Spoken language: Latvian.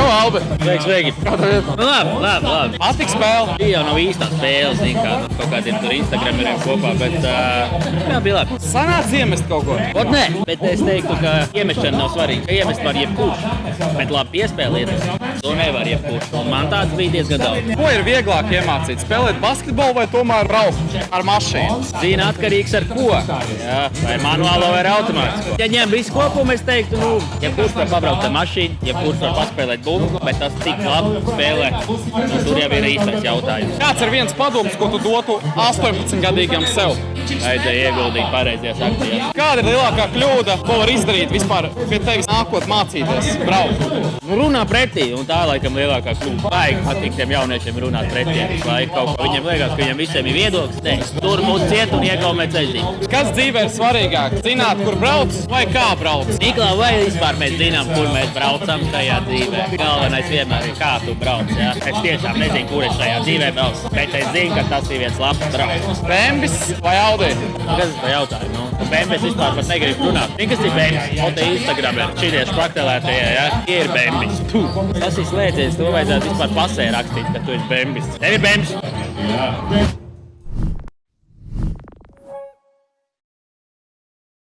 Albi! Sveiki! Labi. Patīk spēle? Šī jau nav īstā spēle, zin kā, kaut kādiem tur Instagrameriem kopā, bet jā, bija labi. Sanāca iemest kaut ko? Ot nē, bet es teiktu, ka iemešana nav svarīga. Ka iemest var jebkurš, bet labi piespēlieties. To nevar jebkurš. Un man tāds bija diezgan daudz. Ko ir vieglāk iemācīt? Spēlēt basketbolu vai tomēr braukt ar mašīnu? Zina, atkarīgs ar ko. Jā, vai manuālo vai automātisko. Ja ņem visu kopumu, es teiktu, jebkurš var pabraukt ar mašīnu, jebkurš var paspēlēt bumbu, bet tas cik labi spēlē, tur jau ir īstais jautājums. Kāds ir viens padoms, ko tu dotu 18-gadīgam sev? Vajadzēja ieguldīt pareizajās akcijās. Kāda ir lielākā kļūda, ko var izdarīt vispār pie tevis nākot mācīties braukt? Runā pretī, un tā laikam lielākā kļūda. Vajag patīk tiem jauniešiem runāt pretī. Vai kaut ko viņiem liekas, ka viņiem visiem ir viedoklis, ne. Tur būtu ciet un iegaumēt ceļzīm. Kas dzīvē ir svarīgāk? Zināt, kur brauc vai kā brauc? Niklā, vai vispār mēs zinām, kur mēs braucam šajā dzīvē? Galvenais vienmēr ir, kā tu brauc, jā? Es tiešām nezinu, kur es šajā dzīvē braucu, bet es zinu, ka tas ir viens labs brauc. Bembis vai Audi? Kas es pa jautāju? Bembis vispār pat negribu runāt. Zini, kas ir Bembis? O, te Instagram ir šitie špaktelētajie, jā? Tie ir Bembis. Tas ir slēdziens, to vajadzētu vispār pasē rakstīt, ka tu esi Bembis. Tev ir Bembis? Jā.